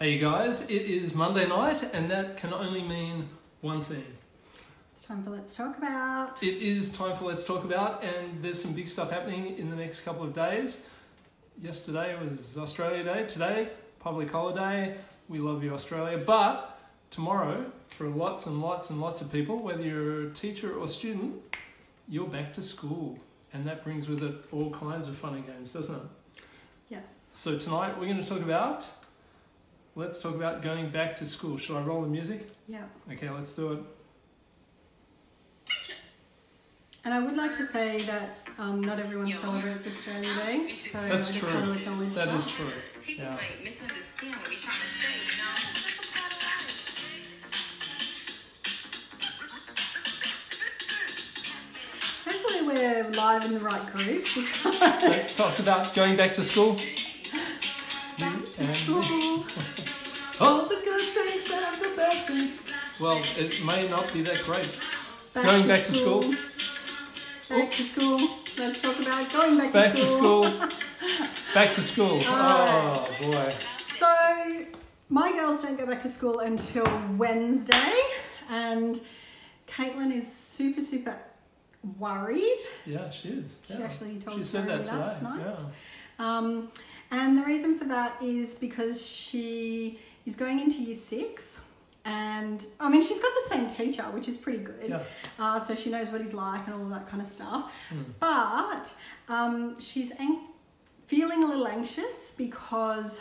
Hey you guys, it is Monday night and that can only mean one thing. It's time for Let's Talk About. It is time for Let's Talk About, and there's some big stuff happening in the next couple of days. Yesterday was Australia Day, today public holiday. We love you Australia, but tomorrow for lots and lots and lots of people, whether you're a teacher or student, you're back to school, and that brings with it all kinds of fun and games, doesn't it? Yes. So tonight we're going to talk about, let's talk about going back to school. Should I roll the music? Yeah. Okay, let's do it. And I would like to say that not everyone celebrates Australia Day. So That's true. That is true. People Yeah. might misunderstand what we're trying to say, you know? That's a part of life. Hopefully we're live in the right group. Let's talk about going back to school. Back to school. All the good things and the bad things. Well, it may not be that great. Going back to school. Back to school. Let's talk about going back Back to to school. school. Back to school. Oh boy. So my girls don't go back to school until Wednesday, and Caitlin is super worried. Yeah, she is. She Yeah. actually told She said that Sarah today. tonight. Yeah. And the reason for that is because she is going into year 6, and I mean she's got the same teacher, which is pretty good. Yeah. So she knows what he's like and all of that kind of stuff. Mm. But she's feeling a little anxious because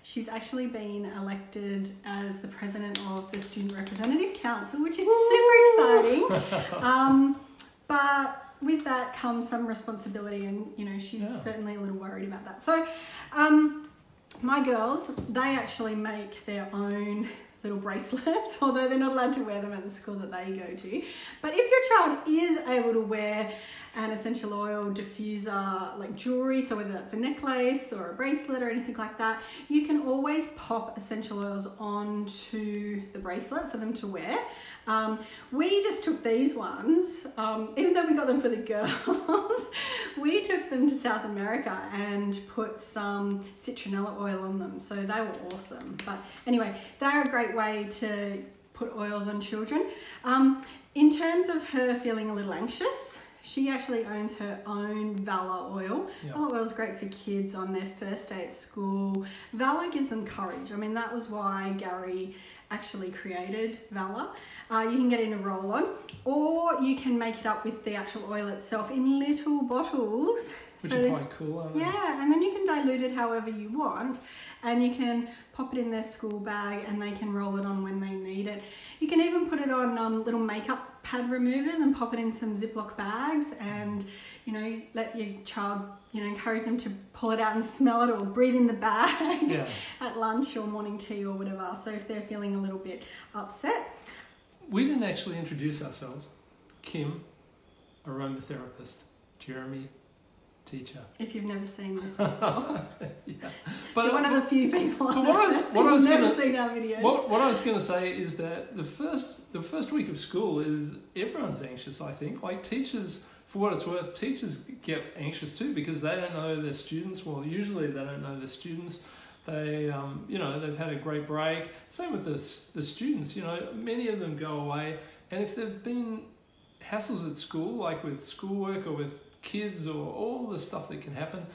she's actually been elected as the president of the Student Representative Council, which is super exciting. But with that comes some responsibility, and she's certainly a little worried about that. So my girls, they actually make their own little bracelets, although they're not allowed to wear them at the school that they go to. But if your child is able to wear an essential oil diffuser like jewelry, so whether that's a necklace or a bracelet or anything like that, you can always pop essential oils onto the bracelet for them to wear. We just took these ones, even though we got them for the girls, we took them to South America and put some citronella oil on them, so they were awesome. But anyway, they're a great way to put oils on children. In terms of her feeling a little anxious, she actually owns her own Valor oil. Yeah. Valor oil is great for kids on their first day at school. Valor gives them courage. I mean, that was why Gary actually created Valor. You can get it in a roll-on, or you can make it up with the actual oil itself in little bottles. Which are quite cool, aren't they? Yeah, and then you can dilute it however you want, and you can pop it in their school bag and they can roll it on when they need it. You can even put it on little makeup pad removers and pop it in some Ziploc bags, and let your child encourage them to pull it out and smell it or breathe in the bag at lunch or morning tea or whatever. So if they're feeling a little bit upset. We didn't actually introduce ourselves. Kim, aromatherapist. Jeremy, teacher. If you've never seen this before. Yeah. You're one of the few people what I was never gonna, seen our videos. What I was going to say is that the first week of school is everyone's anxious, I think. Like teachers, for what it's worth, teachers get anxious too because they don't know their students. Well, usually they don't know their students. They, they've had a great break. Same with the students. Many of them go away, and if they've been hassles at school, like with schoolwork or with kids or all the stuff that can happen,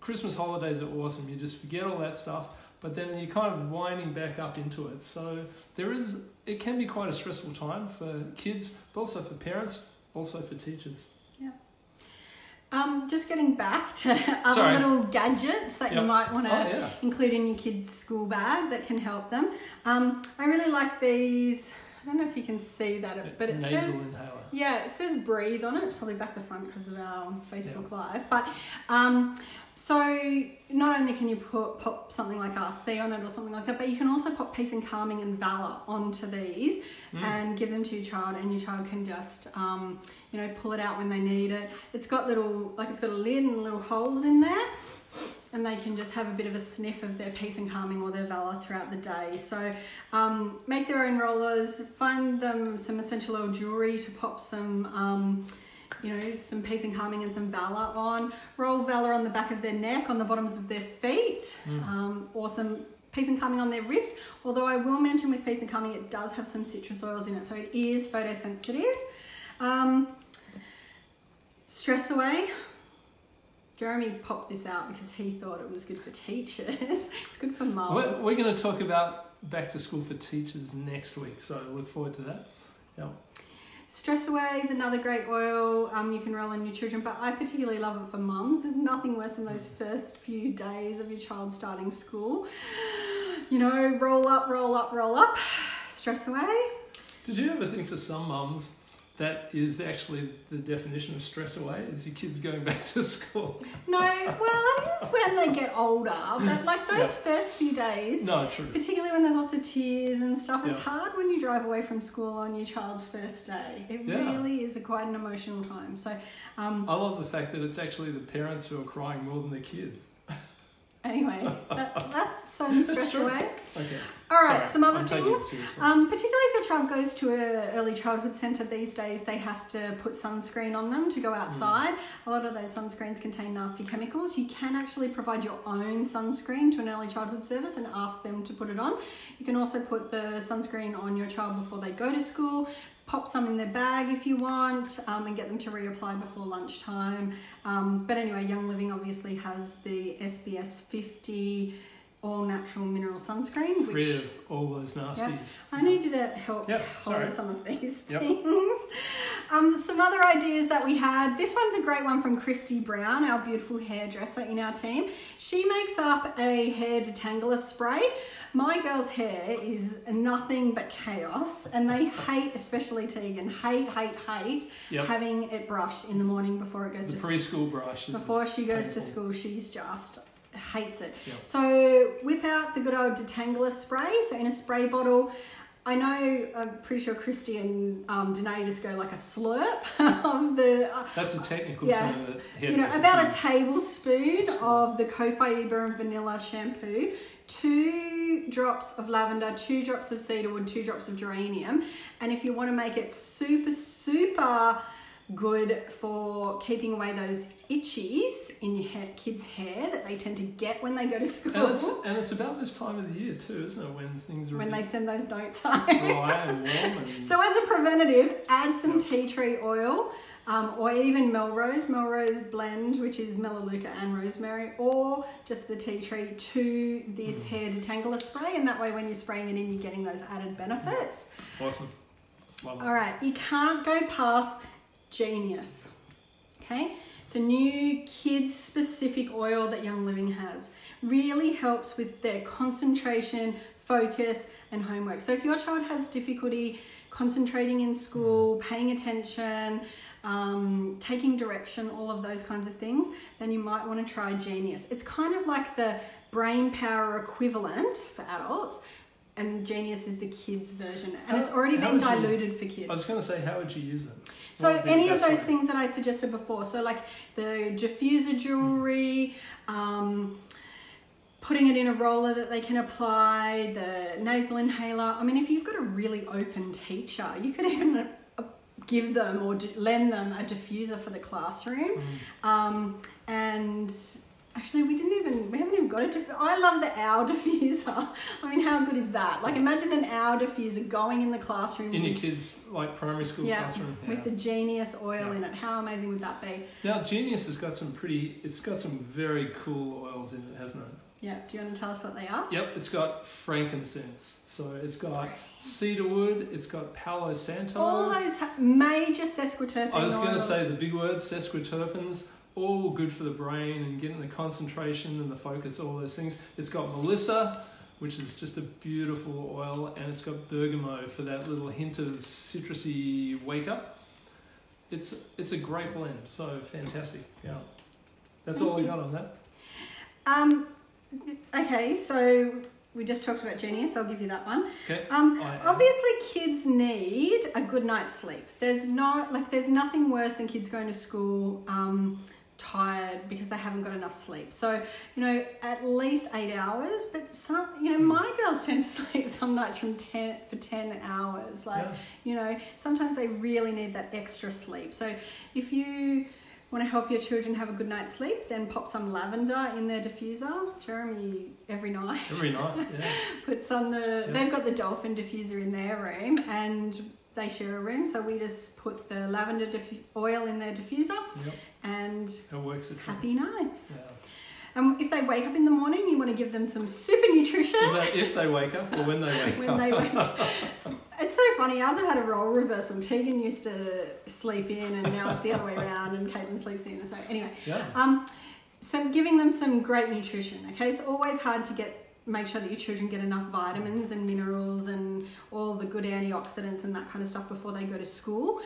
Christmas holidays are awesome. You just forget all that stuff, but then you're kind of winding back up into it. So it can be quite a stressful time for kids, but also for parents, also for teachers. Yeah. Just getting back to other little gadgets that you might want to include in your kid's school bag that can help them. I really like these. I don't know if you can see that, but it says inhaler. Yeah, it says breathe on it. It's probably back the front because of our Facebook Live. But so not only can you pop something like RC on it or something like that, but you can also pop Peace and Calming and Valor onto these and give them to your child, and your child can just pull it out when they need it. It's got a lid and little holes in there, and they can just have a bit of a sniff of their Peace and Calming or their Valor throughout the day. So make their own rollers, find them some essential oil jewelry to pop some some Peace and Calming and some Valor on. Roll Valor on the back of their neck, on the bottoms of their feet, or some Peace and Calming on their wrist. Although I will mention with Peace and Calming, it does have some citrus oils in it, so it is photosensitive. Stress Away. Jeremy popped this out because he thought it was good for teachers. It's good for mums. We're going to talk about back to school for teachers next week, so look forward to that. Yeah. Stress Away is another great oil you can roll on your children, but I particularly love it for mums. There's nothing worse than those first few days of your child starting school. You know, roll up, roll up, roll up. Stress Away. Did you ever think for some mums that is actually the definition of stress away, is your kids going back to school? No, well, it is when they get older, but like those first few days, no, true. Particularly when there's lots of tears and stuff, it's Yeah. hard when you drive away from school on your child's first day. It really is quite an emotional time. So, I love the fact that it's actually the parents who are crying more than the kids. anyway, that's some stress true. away. Okay. All right, Sorry, some other I'm taking it things. seriously. Particularly if your child goes to an early childhood centre these days, they have to put sunscreen on them to go outside. A lot of those sunscreens contain nasty chemicals. You can actually provide your own sunscreen to an early childhood service and ask them to put it on. You can also put the sunscreen on your child before they go to school. Pop some in their bag if you want, and get them to reapply before lunchtime. But anyway, Young Living obviously has the SBS 50 all natural mineral sunscreen. Free of all those nasties. Yeah, I need you to help sorry. hold some of these Yep. things. Some other ideas that we had. This one's a great one from Christy Brown, our beautiful hairdresser in our team. She makes up a hair detangler spray. My girl's hair is nothing but chaos, and they hate, especially Tegan, hate having it brushed in the morning before it goes The to school. preschool brush. Before she goes to painful. school, she's just hates it. Yep. So whip out the good old detangler spray. So in a spray bottle, I know, I'm pretty sure Christy and Danae just go like a slurp of the... That's a technical yeah. term that You know, about a tablespoon of the Copaiba and vanilla shampoo, 2 drops of lavender, 2 drops of cedarwood, 2 drops of geranium. And if you want to make it super, super good for keeping away those itchies in your kids' hair that they tend to get when they go to school. And it's about this time of the year too, isn't it? When things are when they send those notes home. dry and warm. And So as a preventative, add some tea tree oil, or even Melrose blend, which is melaleuca and rosemary, or just the tea tree to this hair detangler spray, and that way when you're spraying it in, you're getting those added benefits. awesome. Love it. All right, you can't go past Genius. Okay, it's a new kids-specific oil that Young Living has. Really helps with their concentration, focus, and homework. So if your child has difficulty concentrating in school, paying attention, taking direction, all of those kinds of things, then you might want to try Genius. It's kind of like the brain power equivalent for adults, and Genius is the kids version, and it's already been diluted for kids. I was going to say, how would you use it? So any of those things that I suggested before, so like the diffuser jewelry, putting it in a roller that they can apply, the nasal inhaler. I mean, if you've got a really open teacher, you could even give them or lend them a diffuser for the classroom. And actually, we haven't even got a diffuser. I love the owl diffuser. I mean, how good is that? Like, imagine an owl diffuser going in the classroom. In your kids' like primary school classroom. Yeah. With the Genius oil in it. How amazing would that be? Now, Genius has got some very cool oils in it, hasn't it? Yeah. Do you want to tell us what they are? Yep, it's got frankincense. So it's got cedarwood, it's got Palo Santo. All those major sesquiterpene I was going to oils. say the big word, sesquiterpenes, all good for the brain and getting the concentration and the focus, all those things. It's got Melissa, which is just a beautiful oil, and it's got bergamot for that little hint of citrusy wake up. It's a great blend, so fantastic. Yeah, that's all I got on that. Okay, so we just talked about Genius. I'll give you that one. Okay. Obviously, kids need a good night's sleep. There's nothing worse than kids going to school tired because they haven't got enough sleep. So, at least 8 hours, but some, my girls tend to sleep some nights for 10 hours. Sometimes they really need that extra sleep. So if you Want to help your children have a good night's sleep? Then pop some lavender in their diffuser. Jeremy, every night. Every night, yeah. Puts on the... Yeah. They've got the dolphin diffuser in their room and they share a room. So we just put the lavender oil in their diffuser and It works a treat. happy nights. Yeah. And if they wake up in the morning, you want to give them some super nutrition. Is that if they wake up or when they wake When up? they wake up. It's so funny. Ours have had a role reversal. Tegan used to sleep in, and now it's the other way around, and Caitlin sleeps in. So anyway, so giving them some great nutrition. Okay, it's always hard to make sure that your children get enough vitamins and minerals and all the good antioxidants and that kind of stuff before they go to school.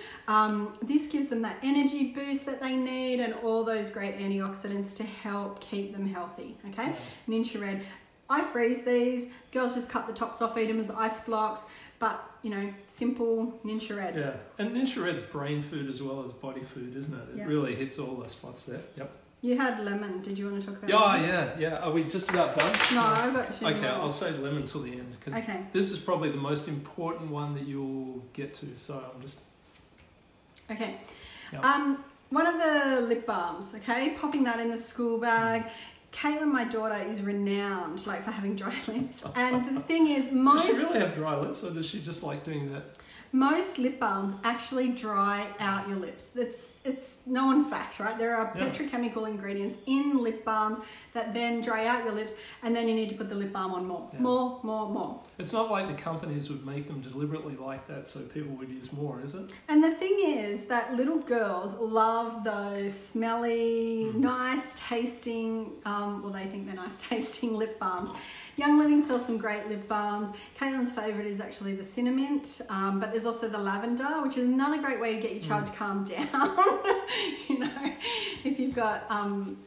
This gives them that energy boost that they need and all those great antioxidants to help keep them healthy. Okay, Ninja Red. I freeze these. Girls just cut the tops off, eat them as ice blocks. But, you know, simple Ninja Red. Yeah, and Ninja Red's brain food as well as body food, isn't it? It really hits all the spots there. Yep. You had lemon. Did you want to talk about lemon? Yeah. Are we just about done? No, I've got two Okay, more. I'll save lemon till the end because this is probably the most important one that you'll get to. So I'm just... Okay. Yep. One of the lip balms, okay? Popping that in the school bag. Caitlin, my daughter, is renowned for having dry lips. And the thing is, Does she really have dry lips or does she just like doing that? Most lip balms actually dry out your lips. It's known fact, right? There are petrochemical ingredients in lip balms that then dry out your lips, and then you need to put the lip balm on more. More. It's not like the companies would make them deliberately like that so people would use more, is it? And the thing is that little girls love those smelly, nice tasting, they think they're nice tasting lip balms. Young Living sells some great lip balms. Caitlin's favourite is actually the cinnamon, but there's also the lavender, which is another great way to get your child to calm down. If you've got, an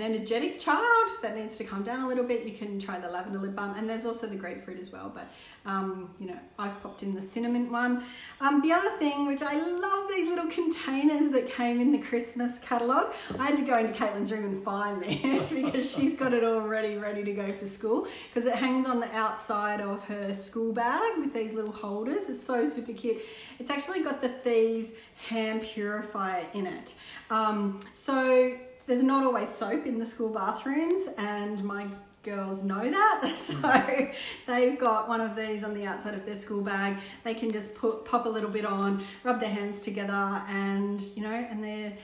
energetic child that needs to calm down a little bit, you can try the lavender lip balm. And there's also the grapefruit as well, but, I've popped in the cinnamon one. The other thing, which I love these little containers that came in the Christmas catalogue. I had to go into Caitlin's room and find this because she's got it already ready to go for school because it hangs on the outside of her school bag with these little holders. It's so super cute. It's actually got the Thieves hand purifier in it. So there's not always soap in the school bathrooms, and my girls know that, so they've got one of these on the outside of their school bag. They can just pop a little bit on, rub their hands together, and and they're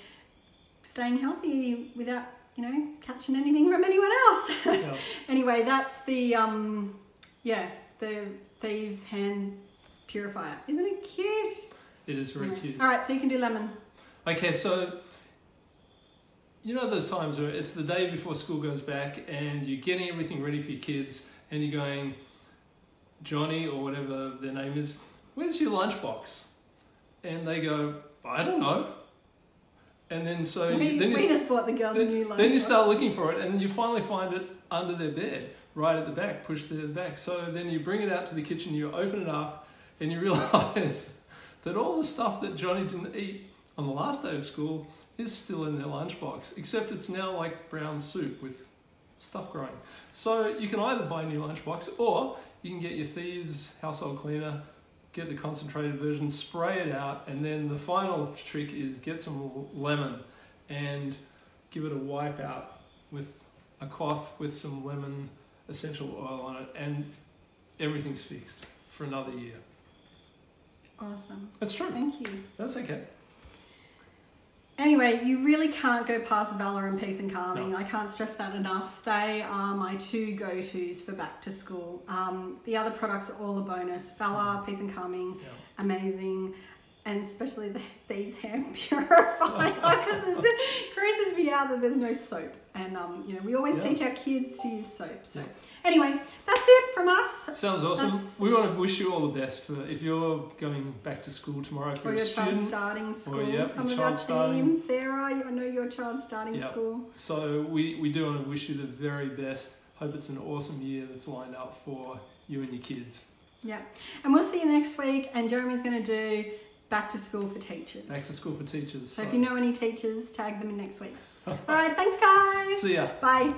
staying healthy without catching anything from anyone else. Anyway, that's the the Thieves hand purifier. Isn't it cute? It is very cute. All right, so you can do lemon. Okay, so those times where it's the day before school goes back and you're getting everything ready for your kids and you're going, Johnny or whatever their name is, where's your lunchbox? And they go, I don't know. And then we just bought the girls a new lunchbox. Then you start looking for it and then you finally find it under their bed, right at the back, pushed to the back. So then you bring it out to the kitchen, you open it up and you realise that all the stuff that Johnny didn't eat on the last day of school is still in their lunchbox, except it's now like brown soup with stuff growing. So you can either buy a new lunchbox or you can get your Thieves household cleaner, get the concentrated version, spray it out, and then the final trick is get some lemon and give it a wipe out with a cloth with some lemon essential oil on it, and everything's fixed for another year. Awesome. That's true. Thank you. That's okay. Anyway, you really can't go past Valor and Peace and Calming. No. I can't stress that enough. They are my two go-tos for back to school. The other products are all a bonus. Valor, Peace and Calming, amazing. And especially the Thieves hand purifier because it grosses me out that there's no soap. And, we always teach our kids to use soap. So anyway, that's it from us. Sounds awesome. We want to wish you all the best for if you're going back to school tomorrow for or a your student. child starting school. Or, some of our team, Sarah, I know your child's starting school. So we do want to wish you the very best. Hope it's an awesome year that's lined up for you and your kids. Yeah. And we'll see you next week. And Jeremy's going to do Back to School for Teachers. Back to School for Teachers. So if you know any teachers, tag them in next week's. All right, thanks guys. See ya. Bye.